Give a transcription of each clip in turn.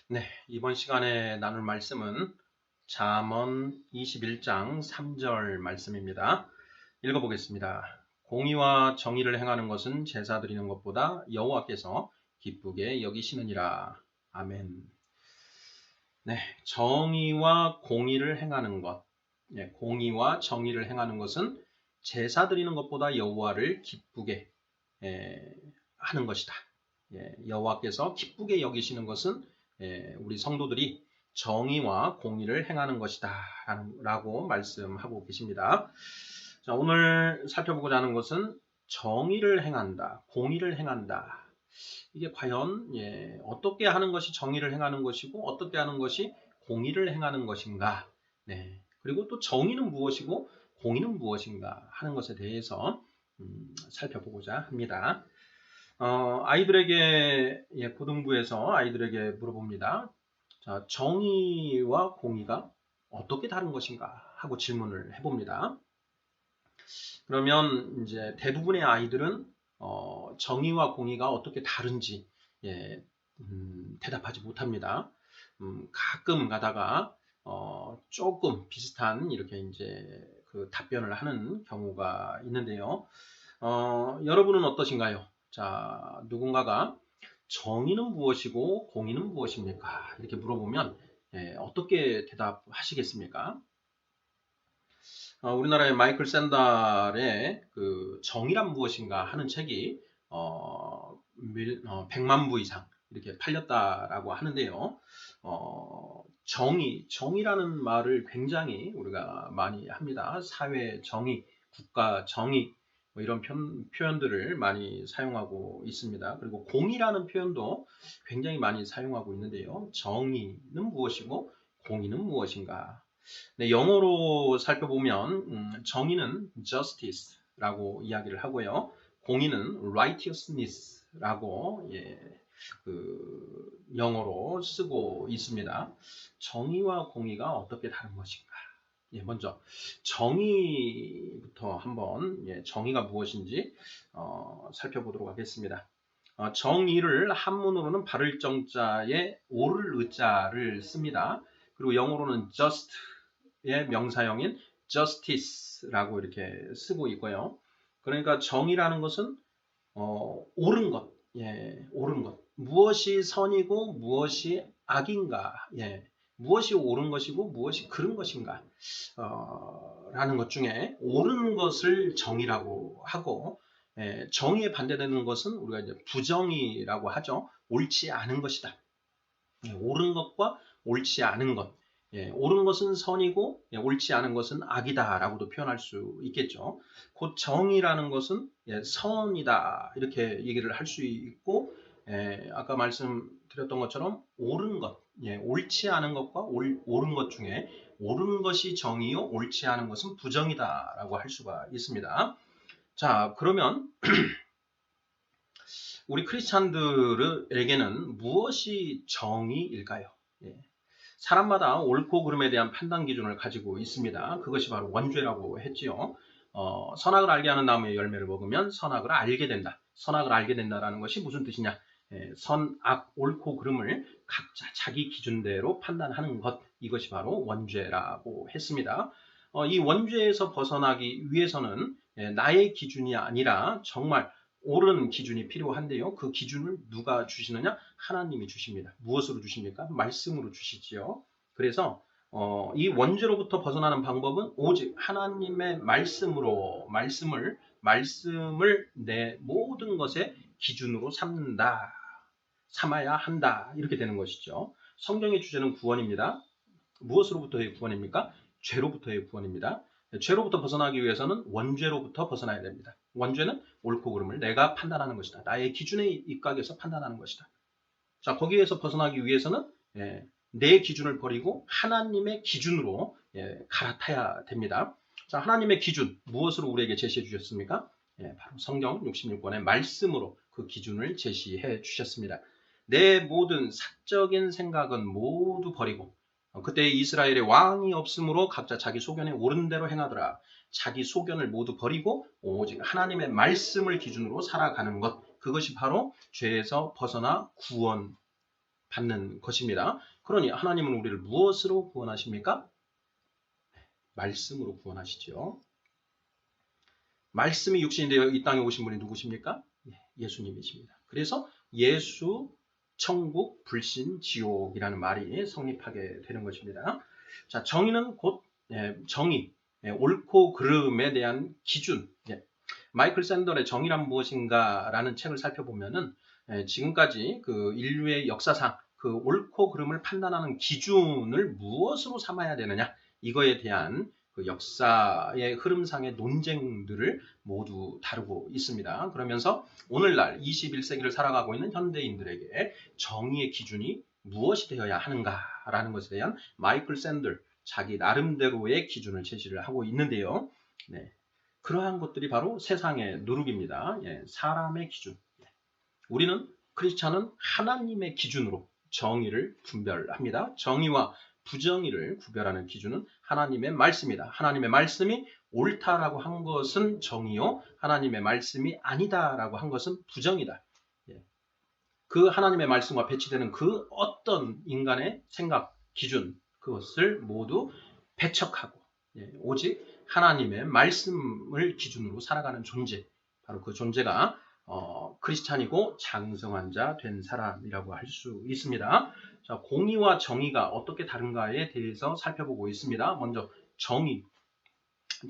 네, 이번 시간에 나눌 말씀은 잠언 21장 3절 말씀입니다. 읽어보겠습니다. 공의와 정의를 행하는 것은 제사 드리는 것보다 여호와께서 기쁘게 여기시느니라. 아멘. 네, 정의와 공의를 행하는 것, 공의와 정의를 행하는 것은 제사 드리는 것보다 여호와를 기쁘게 하는 것이다. 여호와께서 기쁘게 여기시는 것은 우리 성도들이 정의와 공의를 행하는 것이다 라고 말씀하고 계십니다. 자, 오늘 살펴보고자 하는 것은 정의를 행한다, 공의를 행한다. 이게 과연 어떻게 하는 것이 정의를 행하는 것이고 어떻게 하는 것이 공의를 행하는 것인가. 네. 그리고 또 정의는 무엇이고 공의는 무엇인가 하는 것에 대해서 살펴보고자 합니다. 아이들에게 고등부에서 아이들에게 물어봅니다. 자, 정의와 공의가 어떻게 다른 것인가 하고 질문을 해봅니다. 그러면 이제 대부분의 아이들은 정의와 공의가 어떻게 다른지 대답하지 못합니다. 가끔 가다가 조금 비슷한 이렇게 이제 그 답변을 하는 경우가 있는데요. 여러분은 어떠신가요? 자, 누군가가 정의는 무엇이고 공의는 무엇입니까? 이렇게 물어보면 어떻게 대답하시겠습니까? 우리나라의 마이클 샌달의 그 정의란 무엇인가 하는 책이 100만 부 이상 이렇게 팔렸다라고 하는데요. 정의라는 말을 굉장히 우리가 많이 합니다. 사회 정의, 국가 정의 뭐 이런 표현들을 많이 사용하고 있습니다. 그리고 공의라는 표현도 굉장히 많이 사용하고 있는데요. 정의는 무엇이고 공의는 무엇인가? 네, 영어로 살펴보면 정의는 justice라고 이야기를 하고요. 공의는 righteousness라고 영어로 쓰고 있습니다. 정의와 공의가 어떻게 다른 것인가? 먼저 정의부터 한번 정의가 무엇인지 살펴보도록 하겠습니다. 정의를 한문으로는 바를 정자에 옳을 의자를 씁니다. 그리고 영어로는 just의 명사형인 justice라고 이렇게 쓰고 있고요. 그러니까 정의라는 것은 옳은 것, 옳은 것. 무엇이 선이고 무엇이 악인가, 무엇이 옳은 것이고 무엇이 그른 것인가, 라는 것 중에 옳은 것을 정의라고 하고, 정의에 반대되는 것은 우리가 이제 부정의라고 하죠. 옳지 않은 것이다. 옳은 것과 옳지 않은 것. 옳은 것은 선이고 옳지 않은 것은 악이다라고도 표현할 수 있겠죠. 곧 정의라는 것은 선이다 이렇게 얘기를 할 수 있고, 아까 말씀드렸던 것처럼 옳은 것, 옳지 않은 것과 옳은 것 중에 옳은 것이 정의요 옳지 않은 것은 부정이다라고 할 수가 있습니다. 자, 그러면 우리 크리스찬들에게는 무엇이 정의일까요? 사람마다 옳고 그름에 대한 판단 기준을 가지고 있습니다. 그것이 바로 원죄라고 했지요. 선악을 알게 하는 나무의 열매를 먹으면 선악을 알게 된다. 선악을 알게 된다라는 것이 무슨 뜻이냐? 선, 악, 옳고 그름을 각자 자기 기준대로 판단하는 것, 이것이 바로 원죄라고 했습니다. 이 원죄에서 벗어나기 위해서는 나의 기준이 아니라 정말 옳은 기준이 필요한데요. 그 기준을 누가 주시느냐? 하나님이 주십니다. 무엇으로 주십니까? 말씀으로 주시지요. 그래서 이 원죄로부터 벗어나는 방법은 오직 하나님의 말씀을 내 모든 것의 기준으로 삼아야 한다. 이렇게 되는 것이죠. 성경의 주제는 구원입니다. 무엇으로부터의 구원입니까? 죄로부터의 구원입니다. 죄로부터 벗어나기 위해서는 원죄로부터 벗어나야 됩니다. 원죄는 옳고 그름을 내가 판단하는 것이다. 나의 기준에 입각해서 판단하는 것이다. 자, 거기에서 벗어나기 위해서는 내 기준을 버리고 하나님의 기준으로 갈아타야 됩니다. 자, 하나님의 기준 무엇으로 우리에게 제시해 주셨습니까? 바로 성경 66권의 말씀으로 그 기준을 제시해 주셨습니다. 내 모든 사적인 생각은 모두 버리고 그때 이스라엘의 왕이 없으므로 각자 자기 소견에 옳은 대로 행하더라. 자기 소견을 모두 버리고 오직 하나님의 말씀을 기준으로 살아가는 것, 그것이 바로 죄에서 벗어나 구원 받는 것입니다. 그러니 하나님은 우리를 무엇으로 구원하십니까? 말씀으로 구원하시죠. 말씀이 육신이 되어 이 땅에 오신 분이 누구십니까? 예수님이십니다. 그래서 예수, 천국, 불신, 지옥이라는 말이 성립하게 되는 것입니다. 자, 정의는 곧 정의, 옳고 그름에 대한 기준. 마이클 샌델의 정의란 무엇인가라는 책을 살펴보면은 지금까지 그 인류의 역사상 그 옳고 그름을 판단하는 기준을 무엇으로 삼아야 되느냐, 이거에 대한 그 역사의 흐름상의 논쟁들을 모두 다루고 있습니다. 그러면서 오늘날 21세기를 살아가고 있는 현대인들에게 정의의 기준이 무엇이 되어야 하는가라는 것에 대한 마이클 샌델 자기 나름대로의 기준을 제시를 하고 있는데요. 그러한 것들이 바로 세상의 누룩입니다. 사람의 기준. 우리는 크리스찬은 하나님의 기준으로 정의를 분별합니다. 정의와 부정의를 구별하는 기준은 하나님의 말씀이다. 하나님의 말씀이 옳다라고 한 것은 정의요, 하나님의 말씀이 아니다라고 한 것은 부정이다. 그 하나님의 말씀과 배치되는 그 어떤 인간의 생각, 기준, 그것을 모두 배척하고 오직 하나님의 말씀을 기준으로 살아가는 존재, 바로 그 존재가 크리스찬이고 장성한 자 된 사람이라고 할 수 있습니다. 자, 공의와 정의가 어떻게 다른가에 대해서 살펴보고 있습니다. 먼저 정의.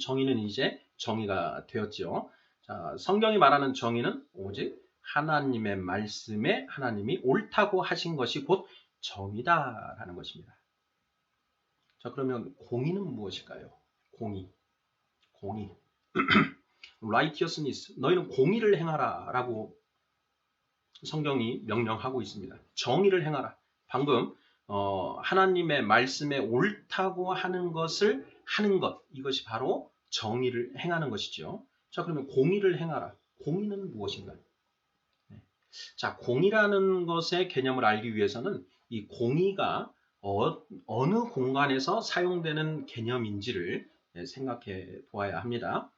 정의는 이제 정의가 되었죠. 자, 성경이 말하는 정의는 오직 하나님의 말씀에 하나님이 옳다고 하신 것이 곧 정의다라는 것입니다. 자, 그러면 공의는 무엇일까요? 공의. righteousness, 너희는 공의를 행하라 라고 성경이 명령하고 있습니다. 정의를 행하라. 방금 하나님의 말씀에 옳다고 하는 것을 하는 것, 이것이 바로 정의를 행하는 것이죠. 자, 그러면 공의를 행하라. 공의는 무엇인가? 자, 공의라는 것의 개념을 알기 위해서는 이 공의가 어느 공간에서 사용되는 개념인지를 생각해 보아야 합니다.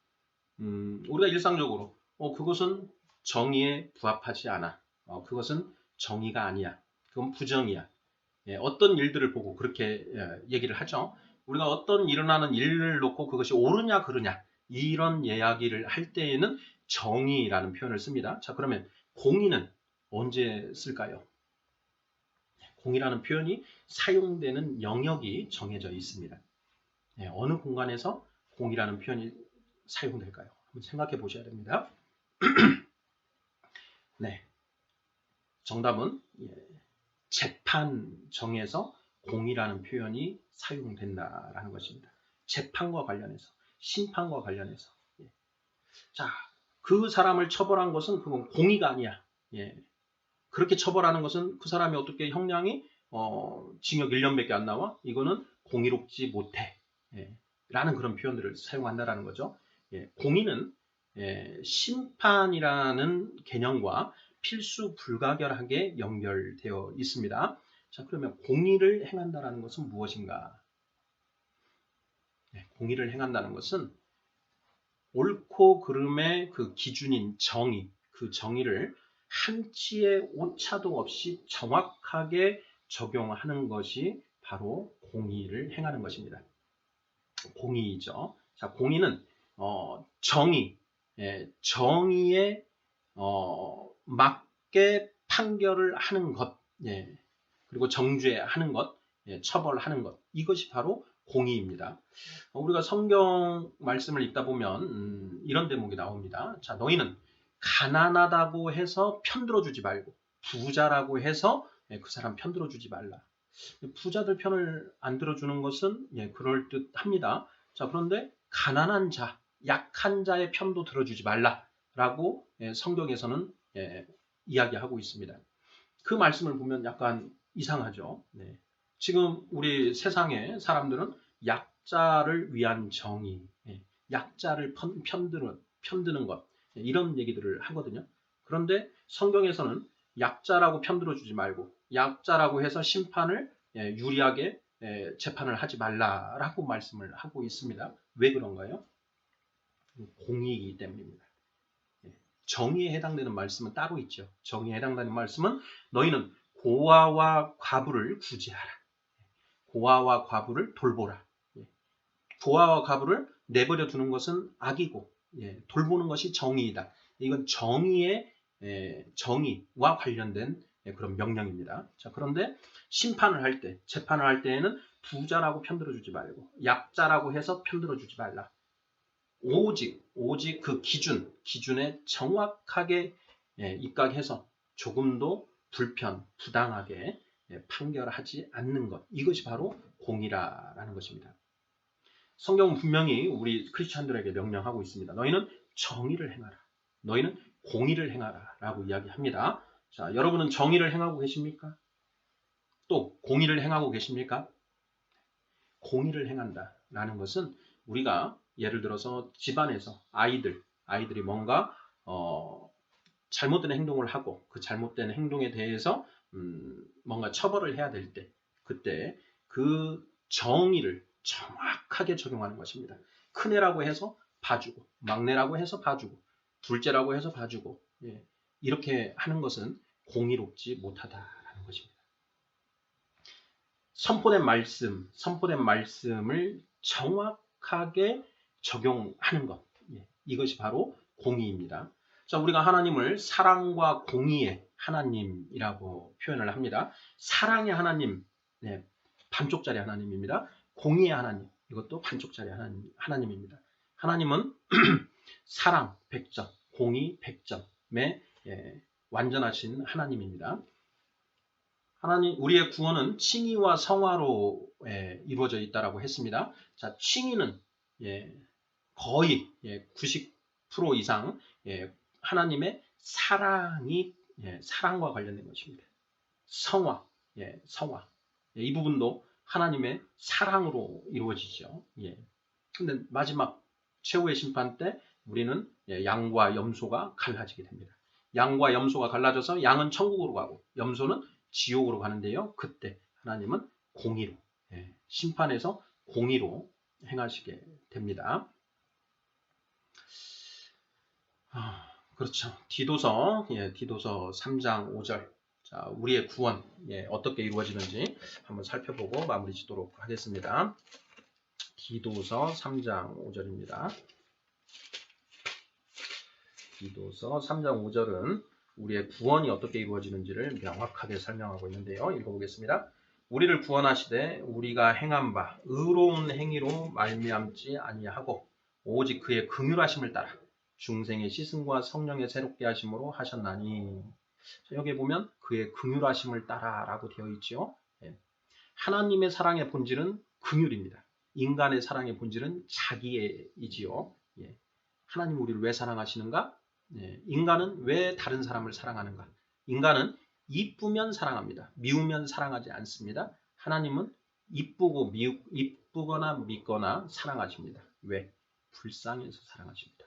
우리가 일상적으로 그것은 정의에 부합하지 않아. 그것은 정의가 아니야. 그건 부정이야. 어떤 일들을 보고 그렇게 얘기를 하죠. 우리가 어떤 일어나는 일을 놓고 그것이 옳으냐 그르냐 이런 이야기를 할 때에는 정의라는 표현을 씁니다. 자, 그러면 공의는 언제 쓸까요? 공의라는 표현이 사용되는 영역이 정해져 있습니다. 어느 공간에서 공의라는 표현이 사용될까요? 한번 생각해 보셔야 됩니다. 네, 정답은 재판정에서 공의라는 표현이 사용된다라는 것입니다. 재판과 관련해서, 심판과 관련해서. 자, 그 사람을 처벌한 것은 그건 공의가 아니야. 그렇게 처벌하는 것은 그 사람이 어떻게 형량이 징역 1년밖에 안 나와? 이거는 공의롭지 못해. 라는 그런 표현들을 사용한다라는 거죠. 공의는 심판이라는 개념과 필수 불가결하게 연결되어 있습니다. 자, 그러면 공의를 행한다라는 것은 무엇인가? 공의를 행한다는 것은 옳고 그름의 그 기준인 정의, 그 정의를 한치의 오차도 없이 정확하게 적용하는 것이 바로 공의를 행하는 것입니다. 공의죠. 자, 공의는 정의, 정의에 맞게 판결을 하는 것, 그리고 정죄하는 것, 처벌하는 것, 이것이 바로 공의입니다. 우리가 성경 말씀을 읽다 보면 이런 대목이 나옵니다. 자, 너희는 가난하다고 해서 편들어주지 말고 부자라고 해서 그 사람 편들어주지 말라. 부자들 편을 안 들어주는 것은 그럴듯합니다. 자, 그런데 가난한 자, 약한 자의 편도 들어주지 말라라고 성경에서는 이야기하고 있습니다. 그 말씀을 보면 약간 이상하죠. 지금 우리 세상의 사람들은 약자를 위한 정의, 약자를 편드는 것, 이런 얘기들을 하거든요. 그런데 성경에서는 약자라고 편들어주지 말고 약자라고 해서 심판을 유리하게 재판을 하지 말라라고 말씀을 하고 있습니다. 왜 그런가요? 공의이기 때문입니다. 정의에 해당되는 말씀은 따로 있죠. 정의에 해당되는 말씀은 너희는 고아와 과부를 구제하라. 고아와 과부를 돌보라. 고아와 과부를 내버려 두는 것은 악이고 돌보는 것이 정의이다. 이건 정의와 관련된 그런 명령입니다. 자, 그런데 심판을 할 때, 재판을 할 때에는 부자라고 편들어주지 말고 약자라고 해서 편들어주지 말라. 오직 그 기준에 정확하게 입각해서 조금도 부당하게 판결하지 않는 것. 이것이 바로 공의라는 것입니다. 성경은 분명히 우리 크리스찬들에게 명령하고 있습니다. 너희는 정의를 행하라. 너희는 공의를 행하라. 라고 이야기합니다. 자, 여러분은 정의를 행하고 계십니까? 또 공의를 행하고 계십니까? 공의를 행한다라는 것은 우리가 예를 들어서 집안에서 아이들이 뭔가 잘못된 행동을 하고 그 잘못된 행동에 대해서 뭔가 처벌을 해야 될 때 그때 그 정의를 정확하게 적용하는 것입니다. 큰애라고 해서 봐주고 막내라고 해서 봐주고 둘째라고 해서 봐주고 이렇게 하는 것은 공의롭지 못하다라는 것입니다. 선포된 말씀을 정확하게 적용하는 것. 이것이 바로 공의입니다. 자, 우리가 하나님을 사랑과 공의의 하나님이라고 표현을 합니다. 사랑의 하나님, 반쪽짜리 하나님입니다. 공의의 하나님, 이것도 반쪽짜리 하나님입니다. 하나님은 사랑 100점, 공의 100점의 완전하신 하나님입니다. 하나님, 우리의 구원은 칭의와 성화로 이루어져 있다라고 했습니다. 자, 칭의는 거의 90% 이상 하나님의 사랑과 관련된 것입니다. 성화. 이 부분도 하나님의 사랑으로 이루어지죠. 근데 마지막 최후의 심판 때 우리는 양과 염소가 갈라지게 됩니다. 양과 염소가 갈라져서 양은 천국으로 가고 염소는 지옥으로 가는데요. 그때 하나님은 공의로 심판에서 공의로 행하시게 됩니다. 그렇죠. 디도서 3장 5절. 자, 우리의 구원 어떻게 이루어지는지 한번 살펴보고 마무리 짓도록 하겠습니다. 디도서 3장 5절입니다. 디도서 3장 5절은 우리의 구원이 어떻게 이루어지는지를 명확하게 설명하고 있는데요. 읽어보겠습니다. 우리를 구원하시되 우리가 행한 바 의로운 행위로 말미암지 아니하고 오직 그의 긍휼하심을 따라 중생의 시승과 성령의 새롭게 하심으로 하셨나니. 여기 보면 그의 긍휼하심을 따라라고 되어 있죠. 하나님의 사랑의 본질은 긍휼입니다. 인간의 사랑의 본질은 자기애이지요. 하나님 우리를 왜 사랑하시는가? 인간은 왜 다른 사람을 사랑하는가? 인간은 이쁘면 사랑합니다. 미우면 사랑하지 않습니다. 하나님은 이쁘거나 믿거나 사랑하십니다. 왜? 불쌍해서 사랑하십니다.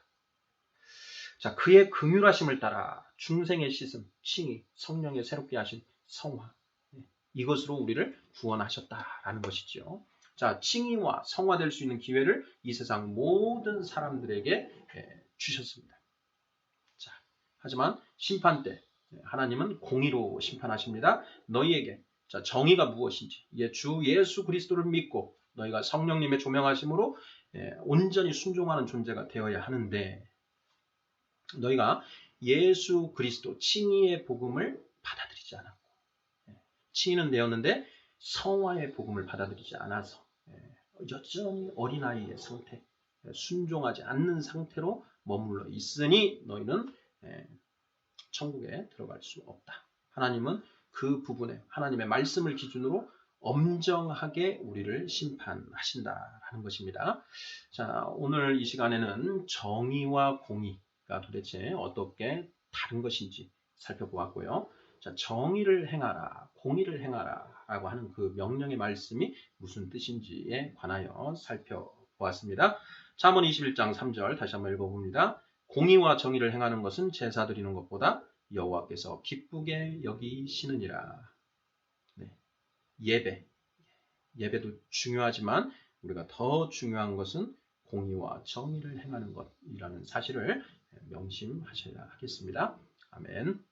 자, 그의 긍휼하심을 따라 중생의 씻음, 칭의, 성령의 새롭게 하신 성화, 이것으로 우리를 구원하셨다라는 것이죠. 자, 칭의와 성화될 수 있는 기회를 이 세상 모든 사람들에게 주셨습니다. 자, 하지만 심판 때 하나님은 공의로 심판하십니다. 너희에게 자, 정의가 무엇인지 주 예수 그리스도를 믿고 너희가 성령님의 조명하심으로 온전히 순종하는 존재가 되어야 하는데 너희가 예수 그리스도 칭의의 복음을 받아들이지 않았고 칭의는 되었는데 성화의 복음을 받아들이지 않아서 여전히 어린아이의 상태, 순종하지 않는 상태로 머물러 있으니 너희는 천국에 들어갈 수 없다. 하나님은 그 부분에 하나님의 말씀을 기준으로 엄정하게 우리를 심판하신다라는 것입니다. 자, 오늘 이 시간에는 정의와 공의가 도대체 어떻게 다른 것인지 살펴보았고요. 자, 정의를 행하라, 공의를 행하라 라고 하는 그 명령의 말씀이 무슨 뜻인지에 관하여 살펴보았습니다. 잠언 21장 3절 다시 한번 읽어봅니다. 공의와 정의를 행하는 것은 제사 드리는 것보다 여호와께서 기쁘게 여기시느니라. 예배도 중요하지만 우리가 더 중요한 것은 공의와 정의를 행하는 것이라는 사실을 명심하셔야 하겠습니다. 아멘.